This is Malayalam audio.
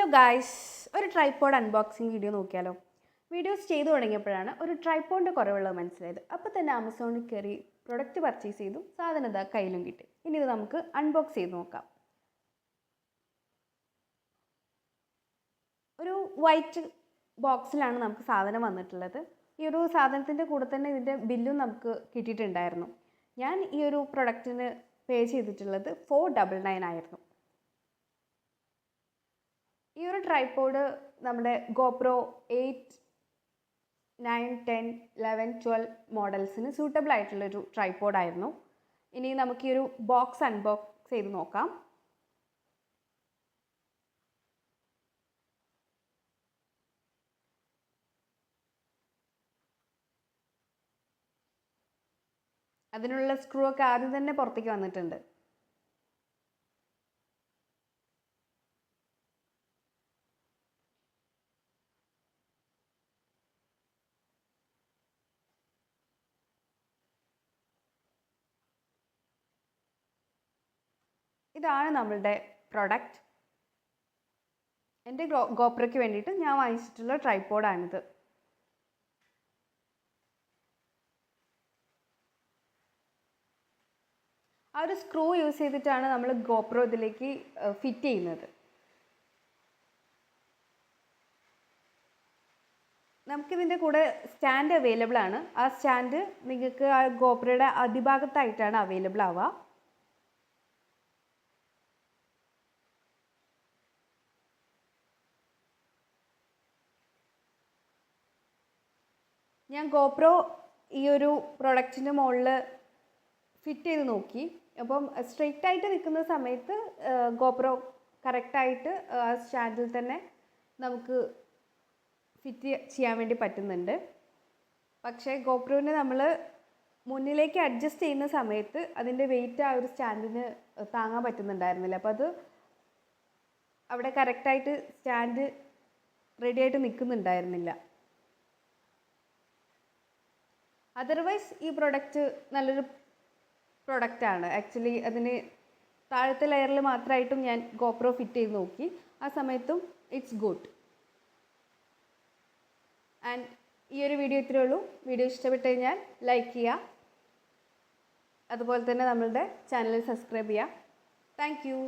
ഹലോ ഗായ്സ്, ഒരു ട്രൈപോഡ് അൺബോക്സിങ് വീഡിയോ നോക്കിയാലോ. വീഡിയോസ് ചെയ്തു തുടങ്ങിയപ്പോഴാണ് ഒരു ട്രൈപോഡിൻ്റെ കുറവുള്ളത് മനസ്സിലായത്. അപ്പോൾ തന്നെ ആമസോണിൽ കയറി പ്രൊഡക്റ്റ് പർച്ചേസ് ചെയ്തു. സാധനം ഇതാ കയ്യിലും കിട്ടി. ഇനി ഇത് നമുക്ക് അൺബോക്സ് ചെയ്ത് നോക്കാം. ഒരു വൈറ്റ് ബോക്സിലാണ് നമുക്ക് സാധനം വന്നിട്ടുള്ളത്. ഈ ഒരു സാധനത്തിൻ്റെ കൂടെ തന്നെ ഇതിൻ്റെ ബില്ലും നമുക്ക് കിട്ടിയിട്ടുണ്ടായിരുന്നു. ഞാൻ ഈ ഒരു പ്രൊഡക്റ്റിന് പേ ചെയ്തിട്ടുള്ളത് 499 ആയിരുന്നു. ഈ ഒരു ട്രൈപോഡ് നമ്മുടെ GoPro 8, 9, 10, 11, 12 മോഡൽസിന് സൂട്ടബിൾ ആയിട്ടുള്ളൊരു ട്രൈപോഡായിരുന്നു. ഇനി നമുക്ക് ഈ ഒരു ബോക്സ് അൺബോക്സ് ചെയ്ത് നോക്കാം. അതിനുള്ള സ്ക്രൂ ഒക്കെ ആദ്യം തന്നെ പുറത്തേക്ക് വന്നിട്ടുണ്ട്. ഇതാണ് നമ്മളുടെ പ്രൊഡക്റ്റ്. എൻ്റെ ഗോപ്രോയ്ക്ക് വേണ്ടിയിട്ട് ഞാൻ വാങ്ങിച്ചിട്ടുള്ള ട്രൈപോഡാണിത്. ആ ഒരു സ്ക്രൂ യൂസ് ചെയ്തിട്ടാണ് നമ്മൾ ഗോപ്രോ ഇതിലേക്ക് ഫിറ്റ് ചെയ്യുന്നത്. നമുക്കിതിൻ്റെ കൂടെ സ്റ്റാൻഡ് അവൈലബിൾ ആണ്. ആ സ്റ്റാൻഡ് നിങ്ങൾക്ക് ആ ഗോപ്രോയുടെ അടിഭാഗത്തായിട്ടാണ് അവൈലബിൾ ആവുക. ഞാൻ ഗോപ്രോ ഈ ഒരു പ്രൊഡക്റ്റിൻ്റെ മുകളിൽ ഫിറ്റ് ചെയ്ത് നോക്കി. അപ്പം സ്ട്രെയിറ്റ് ആയിട്ട് നിൽക്കുന്ന സമയത്ത് ഗോപ്രോ കറക്റ്റായിട്ട് ആ സ്റ്റാൻഡിൽ തന്നെ നമുക്ക് ഫിറ്റ് ചെയ്യാൻ വേണ്ടി പറ്റുന്നുണ്ട്. പക്ഷേ ഗോപ്രോനെ നമ്മൾ മുന്നിലേക്ക് അഡ്ജസ്റ്റ് ചെയ്യുന്ന സമയത്ത് അതിൻ്റെ വെയിറ്റ് ആ ഒരു സ്റ്റാൻഡിന് താങ്ങാൻ പറ്റുന്നുണ്ടായിരുന്നില്ല. അപ്പോൾ അത് അവിടെ കറക്റ്റായിട്ട് സ്റ്റാൻഡ് റെഡി ആയിട്ട് നിൽക്കുന്നുണ്ടായിരുന്നില്ല. അതർവൈസ് ഈ പ്രൊഡക്റ്റ് നല്ലൊരു പ്രൊഡക്റ്റാണ്. ആക്ച്വലി അതിന് താഴത്തെ ലെയറിൽ മാത്രമായിട്ടും ഞാൻ ഗോപ്രോ ഫിറ്റ് ചെയ്ത് നോക്കി. ആ സമയത്തും ഇറ്റ്സ് ഗുഡ്. ആൻഡ് ഈ ഒരു വീഡിയോ ഇത്രയേ ഉള്ളൂ. വീഡിയോ ഇഷ്ടപ്പെട്ട് കഴിഞ്ഞാൽ ലൈക്ക് ചെയ്യുക. അതുപോലെ തന്നെ നമ്മളുടെ ചാനൽ സബ്സ്ക്രൈബ് ചെയ്യുക. Thank you.